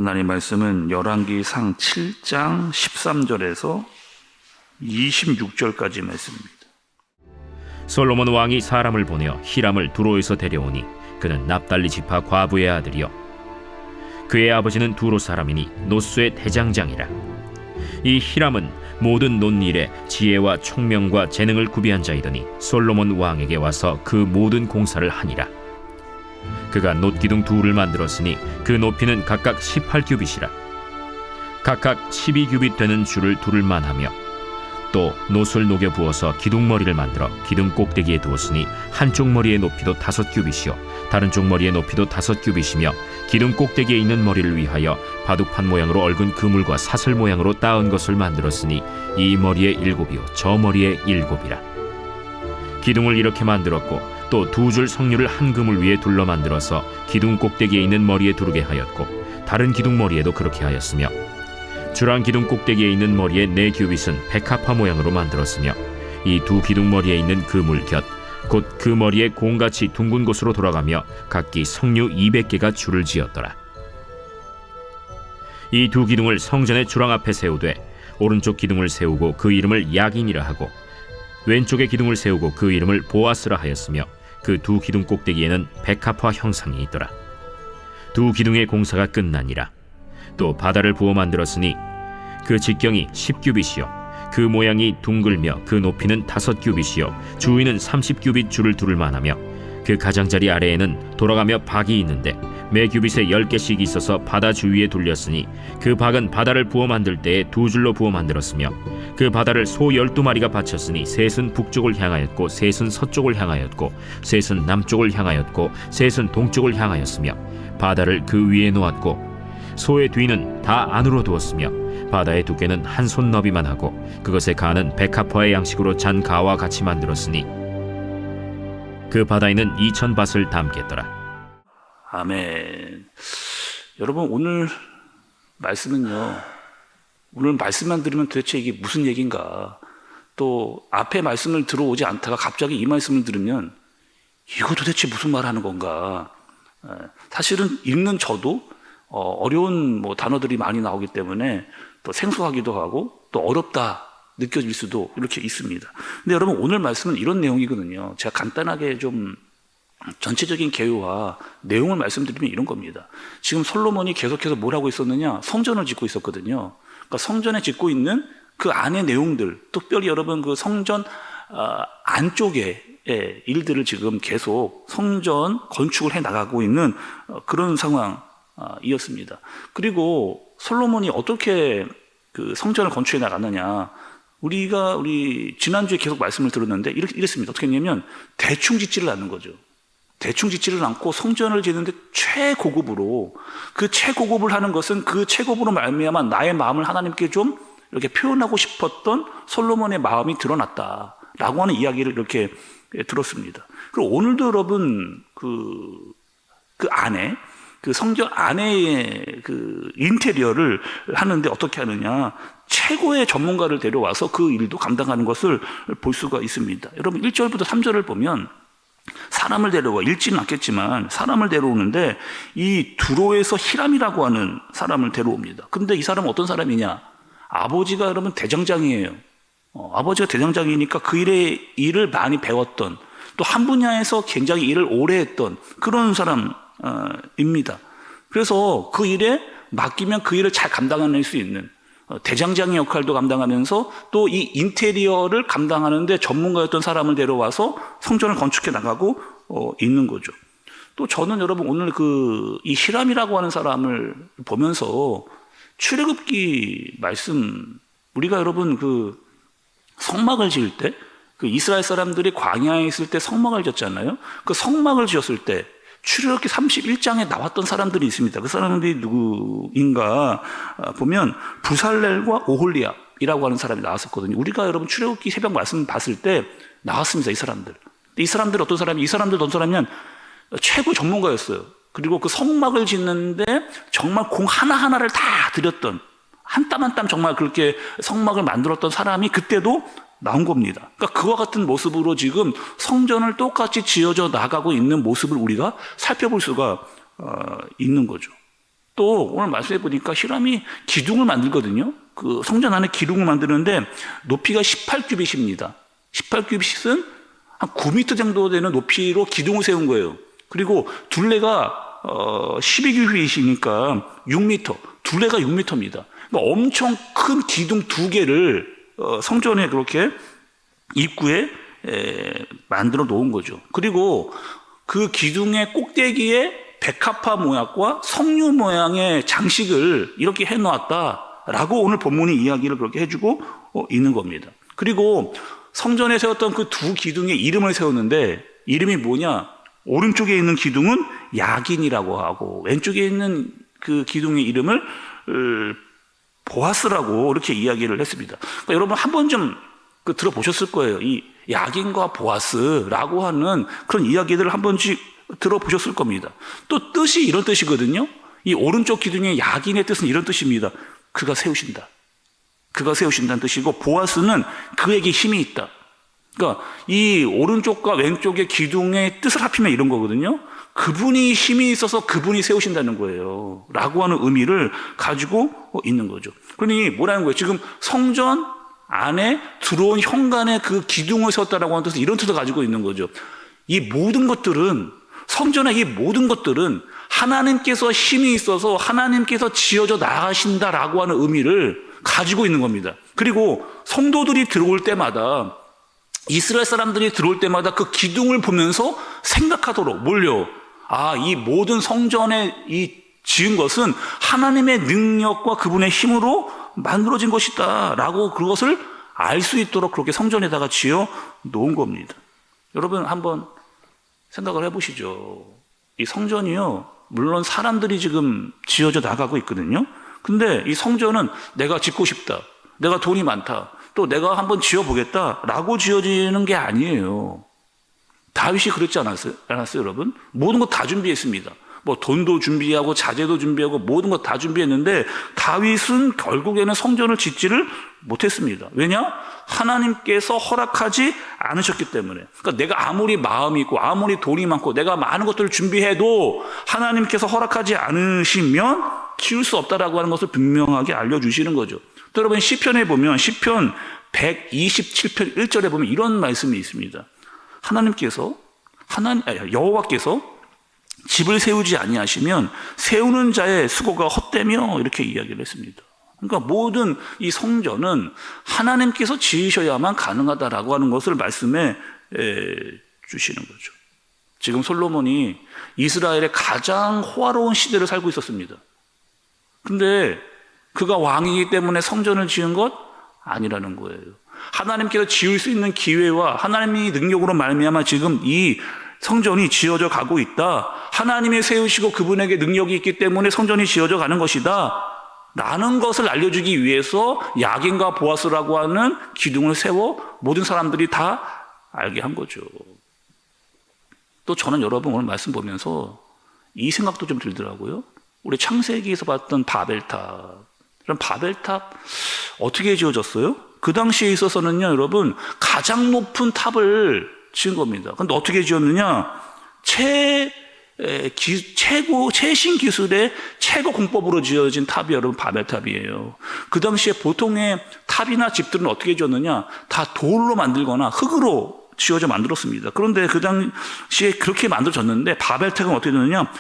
하나님 말씀은 열왕기상 7장 13절에서 26절까지 말씀입니다. 솔로몬 왕이 사람을 보내어 히람을 두로에서 데려오니 그는 납달리 지파 과부의 아들이요 그의 아버지는 두로 사람이니 노수의 대장장이라. 이 히람은 모든 논일에 지혜와 총명과 재능을 구비한 자이더니 솔로몬 왕에게 와서 그 모든 공사를 하니라. 그가 놋기둥 둘을 만들었으니 그 높이는 각각 18규빗이라. 각각 12규빗 되는 줄을 두를 만하며 또 놋을 녹여 부어서 기둥머리를 만들어 기둥 꼭대기에 두었으니 한쪽 머리의 높이도 5규빗이요 다른 쪽 머리의 높이도 5규빗이며 기둥 꼭대기에 있는 머리를 위하여 바둑판 모양으로 얽은 그물과 사슬 모양으로 따은 것을 만들었으니 이 머리에 7이요 저 머리에 7이라. 기둥을 이렇게 만들었고 또 두 줄 석류를 한 그물 위에 둘러 만들어서 기둥 꼭대기에 있는 머리에 두르게 하였고 다른 기둥 머리에도 그렇게 하였으며 주랑 기둥 꼭대기에 있는 머리의 4규빗은 백합화 모양으로 만들었으며 이 두 기둥 머리에 있는 그물 곁 곧 그 머리에 공같이 둥근 곳으로 돌아가며 각기 석류 200개가 줄을 지었더라. 이 두 기둥을 성전의 주랑 앞에 세우되 오른쪽 기둥을 세우고 그 이름을 야긴이라 하고 왼쪽의 기둥을 세우고 그 이름을 보아스라 하였으며 그 두 기둥 꼭대기에는 백합화 형상이 있더라. 두 기둥의 공사가 끝나니라. 또 바다를 부어 만들었으니 그 직경이 10규빗이요 그 모양이 둥글며 그 높이는 5규빗이요 주위는 30규빗 줄을 두를 만하며 그 가장자리 아래에는 돌아가며 박이 있는데 매 규빗에 10개씩 있어서 바다 주위에 둘렸으니 그 박은 바다를 부어 만들 때에 두 줄로 부어 만들었으며 그 바다를 소 12마리가 바쳤으니 셋은 북쪽을 향하였고 셋은 서쪽을 향하였고 셋은 남쪽을 향하였고 셋은 동쪽을 향하였으며 바다를 그 위에 놓았고 소의 뒤는 다 안으로 두었으며 바다의 두께는 한 손 너비만 하고 그것의 가는 백합화의 양식으로 잔 가와 같이 만들었으니 그 바다에는 2000밭을 담겠더라. 아멘. 여러분, 오늘 말씀은요, 오늘 말씀만 들으면 도대체 이게 무슨 얘기인가, 또 앞에 말씀을 들어오지 않다가 갑자기 이 말씀을 들으면 이거 도대체 무슨 말 하는 건가. 사실은 읽는 저도 어려운 단어들이 많이 나오기 때문에 또 생소하기도 하고 또 어렵다 느껴질 수도 이렇게 있습니다. 근데 여러분, 오늘 말씀은 이런 내용이거든요. 제가 간단하게 좀 전체적인 개요와 내용을 말씀드리면 이런 겁니다. 지금 솔로몬이 계속해서 뭘 하고 있었느냐? 성전을 짓고 있었거든요. 그러니까 성전에 짓고 있는 그 안의 내용들, 특별히 여러분 그 성전 안쪽에 일들을 지금 계속 성전 건축을 해 나가고 있는 그런 상황이었습니다. 그리고 솔로몬이 어떻게 그 성전을 건축해 나갔느냐? 우리 지난주에 계속 말씀을 들었는데 이랬습니다. 어떻게 했냐면 대충 짓지를 않는 거죠. 대충 짓지를 않고 성전을 짓는데 최고급으로, 그 최고급을 하는 것은 그 최고급으로 말미암아 나의 마음을 하나님께 좀 이렇게 표현하고 싶었던 솔로몬의 마음이 드러났다라고 하는 이야기를 이렇게 들었습니다. 그리고 오늘도 여러분 그 안에, 그 성전 안에 그 인테리어를 하는데 어떻게 하느냐, 최고의 전문가를 데려와서 그 일도 감당하는 것을 볼 수가 있습니다. 여러분 1절부터 3절을 보면 사람을 데려와, 읽지는 않겠지만 사람을 데려오는데 이 두로에서 히람이라고 하는 사람을 데려옵니다. 근데 이 사람은 어떤 사람이냐? 아버지가 여러분 대장장이에요. 아버지가 대장장이니까 그 일을 많이 배웠던, 또 한 분야에서 굉장히 일을 오래 했던 그런 사람입니다. 그래서 그 일에 맡기면 그 일을 잘 감당해낼 수 있는 대장장의 역할도 감당하면서 또 이 인테리어를 감당하는데 전문가였던 사람을 데려와서 성전을 건축해 나가고 있는 거죠. 또 저는 여러분 오늘 이 히람이라고 하는 사람을 보면서 출애굽기 말씀, 우리가 여러분 성막을 지을 때, 이스라엘 사람들이 광야에 있을 때 성막을 지었잖아요. 그 성막을 지었을 때 출애굽기 31장에 나왔던 사람들이 있습니다. 그 사람들이 누구인가 보면 부살렐과 오홀리압이라고 하는 사람이 나왔었거든요. 우리가 여러분 출애굽기 새벽 말씀 봤을 때 나왔습니다. 이 사람들. 이 사람들 어떤 사람이냐면 최고 전문가였어요. 그리고 그 성막을 짓는데 정말 공 하나하나를 다 들였던, 한 땀 한 땀 정말 그렇게 성막을 만들었던 사람이 그때도 나온 겁니다. 그러니까 그와 같은 모습으로 지금 성전을 똑같이 지어져 나가고 있는 모습을 우리가 살펴볼 수가 있는 거죠. 또 오늘 말씀해 보니까 히람이 기둥을 만들거든요. 그 성전 안에 기둥을 만드는데 높이가 18규빗입니다. 18규빗은 한 9m 정도 되는 높이로 기둥을 세운 거예요. 그리고 둘레가 12규빗이니까 6m, 둘레가 6m입니다. 그러니까 엄청 큰 기둥 두 개를 성전에 그렇게 입구에 만들어 놓은 거죠. 그리고 그 기둥의 꼭대기에 백합화 모양과 석류 모양의 장식을 이렇게 해놓았다라고 오늘 본문이 이야기를 그렇게 해주고 있는 겁니다. 그리고 성전에 세웠던 그 두 기둥에 이름을 세웠는데 이름이 뭐냐? 오른쪽에 있는 기둥은 야긴이라고 하고 왼쪽에 있는 그 기둥의 이름을 보아스라고 이렇게 이야기를 했습니다. 그러니까 여러분 한 번 좀 들어보셨을 거예요. 이 야긴과 보아스라고 하는 그런 이야기들을 한 번씩 들어보셨을 겁니다. 또 뜻이 이런 뜻이거든요. 이 오른쪽 기둥의 야긴의 뜻은 이런 뜻입니다. 그가 세우신다. 그가 세우신다는 뜻이고 보아스는 그에게 힘이 있다. 그러니까 이 오른쪽과 왼쪽의 기둥의 뜻을 합치면 이런 거거든요. 그분이 힘이 있어서 그분이 세우신다는 거예요. 라고 하는 의미를 가지고 있는 거죠. 그러니 뭐라는 거예요? 지금 성전 안에 들어온 현관에 그 기둥을 세웠다라고 하는 뜻은 이런 뜻을 가지고 있는 거죠. 이 모든 것들은 성전의 이 모든 것들은 하나님께서 힘이 있어서 하나님께서 지어져 나가신다라고 하는 의미를 가지고 있는 겁니다. 그리고 성도들이 들어올 때마다 이스라엘 사람들이 들어올 때마다 그 기둥을 보면서 생각하도록 뭘요? 아, 이 모든 성전에 이 지은 것은 하나님의 능력과 그분의 힘으로 만들어진 것이다 라고 그것을 알 수 있도록 그렇게 성전에다가 지어 놓은 겁니다. 여러분 한번 생각을 해보시죠. 이 성전이요, 물론 사람들이 지금 지어져 나가고 있거든요. 근데 이 성전은 내가 짓고 싶다, 내가 돈이 많다, 또 내가 한번 지어보겠다 라고 지어지는 게 아니에요. 다윗이 그랬지 않았어요, 여러분? 모든 거 다 준비했습니다. 뭐 돈도 준비하고 자재도 준비하고 모든 거 다 준비했는데 다윗은 결국에는 성전을 짓지를 못했습니다. 왜냐? 하나님께서 허락하지 않으셨기 때문에. 그러니까 내가 아무리 마음이 있고 아무리 돈이 많고 내가 많은 것들을 준비해도 하나님께서 허락하지 않으시면 지을 수 없다라고 하는 것을 분명하게 알려주시는 거죠. 또 여러분 시편에 보면 시편 127편 1절에 보면 이런 말씀이 있습니다. 여호와께서 집을 세우지 아니하시면 세우는 자의 수고가 헛되며 이렇게 이야기를 했습니다. 그러니까 모든 이 성전은 하나님께서 지으셔야만 가능하다라고 하는 것을 말씀해 주시는 거죠. 지금 솔로몬이 이스라엘의 가장 호화로운 시대를 살고 있었습니다. 근데 그가 왕이기 때문에 성전을 지은 것 아니라는 거예요. 하나님께서 지을 수 있는 기회와 하나님의 능력으로 말미암아 지금 이 성전이 지어져 가고 있다. 하나님이 세우시고 그분에게 능력이 있기 때문에 성전이 지어져 가는 것이다. 라는 것을 알려주기 위해서 야긴과 보아스라고 하는 기둥을 세워 모든 사람들이 다 알게 한 거죠. 또 저는 여러분 오늘 말씀 보면서 이 생각도 좀 들더라고요. 우리 창세기에서 봤던 바벨탑. 그럼 바벨탑 어떻게 지어졌어요? 그 당시에 있어서는요, 여러분, 가장 높은 탑을 지은 겁니다. 근데 어떻게 지었느냐? 최신 기술의 최고 공법으로 지어진 탑이 여러분 바벨탑이에요. 그 당시에 보통의 탑이나 집들은 어떻게 지었느냐? 다 돌로 만들거나 흙으로 지어져 만들었습니다. 그런데 그 당시에 그렇게 만들어졌는데 바벨탑은 어떻게 되느냐?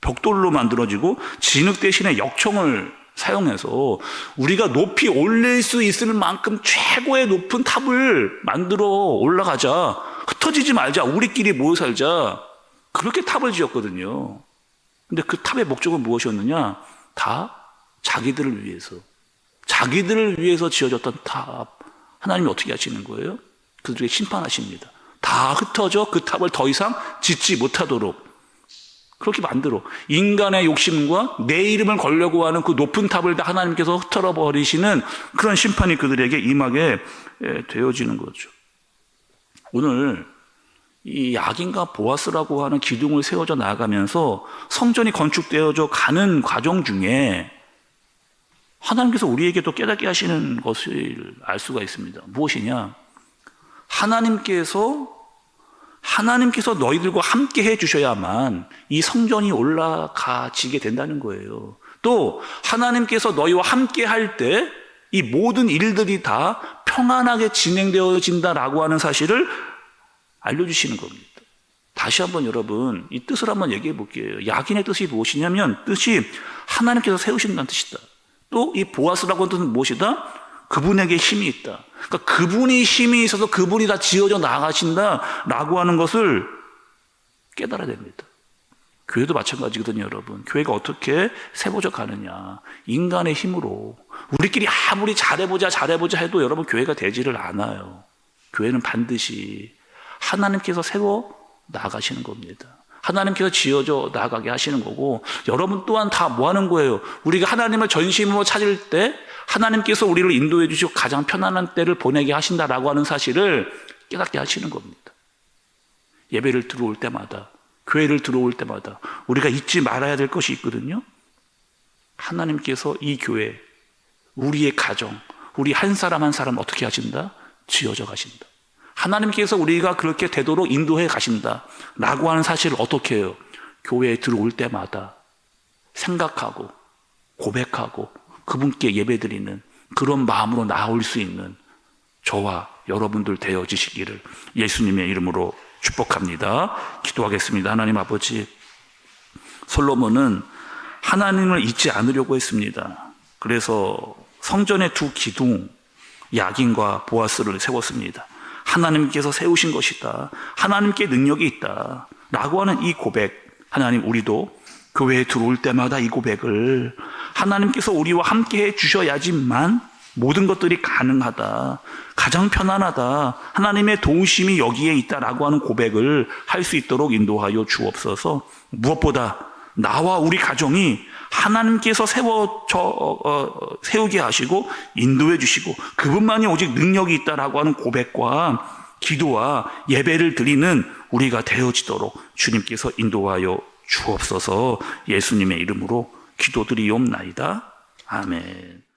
벽돌로 만들어지고 진흙 대신에 역청을 사용해서 우리가 높이 올릴 수 있을 만큼 최고의 높은 탑을 만들어 올라가자. 흩어지지 말자. 우리끼리 모여 살자. 그렇게 탑을 지었거든요. 근데 그 탑의 목적은 무엇이었느냐? 다 자기들을 위해서 지어졌던 탑. 하나님이 어떻게 하시는 거예요? 그들에게 심판하십니다. 다 흩어져 그 탑을 더 이상 짓지 못하도록 그렇게 만들어. 인간의 욕심과 내 이름을 걸려고 하는 그 높은 탑을 다 하나님께서 흩어져 버리시는 그런 심판이 그들에게 임하게 되어지는 거죠. 오늘 이 야긴과 보아스라고 하는 기둥을 세워져 나가면서 성전이 건축되어져 가는 과정 중에 하나님께서 우리에게 또 깨닫게 하시는 것을 알 수가 있습니다. 무엇이냐? 하나님께서 하나님께서 너희들과 함께 해주셔야만 이 성전이 올라가지게 된다는 거예요. 또 하나님께서 너희와 함께 할 때 이 모든 일들이 다 평안하게 진행되어진다라고 하는 사실을 알려주시는 겁니다. 다시 한번 여러분 이 뜻을 한번 얘기해 볼게요. 야긴의 뜻이 무엇이냐면 뜻이 하나님께서 세우신다는 뜻이다. 또 이 보아스라고 하는 뜻은 무엇이다? 그분에게 힘이 있다. 그러니까 그분이 힘이 있어서 그분이 다 지어져 나가신다라고 하는 것을 깨달아야 됩니다. 교회도 마찬가지거든요, 여러분. 교회가 어떻게 세워져 가느냐. 인간의 힘으로. 우리끼리 아무리 잘해보자 해도 여러분 교회가 되지를 않아요. 교회는 반드시 하나님께서 세워 나가시는 겁니다. 하나님께서 지어져 나가게 하시는 거고, 여러분 또한 다 뭐 하는 거예요? 우리가 하나님을 전심으로 찾을 때 하나님께서 우리를 인도해 주시고 가장 편안한 때를 보내게 하신다라고 하는 사실을 깨닫게 하시는 겁니다. 예배를 들어올 때마다, 교회를 들어올 때마다 우리가 잊지 말아야 될 것이 있거든요. 하나님께서 이 교회, 우리의 가정, 우리 한 사람 한 사람 어떻게 하신다? 지어져 가신다. 하나님께서 우리가 그렇게 되도록 인도해 가신다 라고 하는 사실을 어떻게 해요? 교회에 들어올 때마다 생각하고 고백하고 그분께 예배드리는 그런 마음으로 나올 수 있는 저와 여러분들 되어지시기를 예수님의 이름으로 축복합니다. 기도하겠습니다. 하나님 아버지, 솔로몬은 하나님을 잊지 않으려고 했습니다. 그래서 성전의 두 기둥, 야긴과 보아스를 세웠습니다. 하나님께서 세우신 것이다. 하나님께 능력이 있다. 라고 하는 이 고백, 하나님 우리도 교회에 들어올 때마다 이 고백을 하나님께서 우리와 함께 해 주셔야지만 모든 것들이 가능하다. 가장 편안하다. 하나님의 도우심이 여기에 있다라고 하는 고백을 할 수 있도록 인도하여 주옵소서. 무엇보다 나와 우리 가정이 하나님께서 세우게 하시고 인도해 주시고 그분만이 오직 능력이 있다라고 하는 고백과 기도와 예배를 드리는 우리가 되어지도록 주님께서 인도하여 주옵소서. 예수님의 이름으로 기도드리옵나이다. 아멘.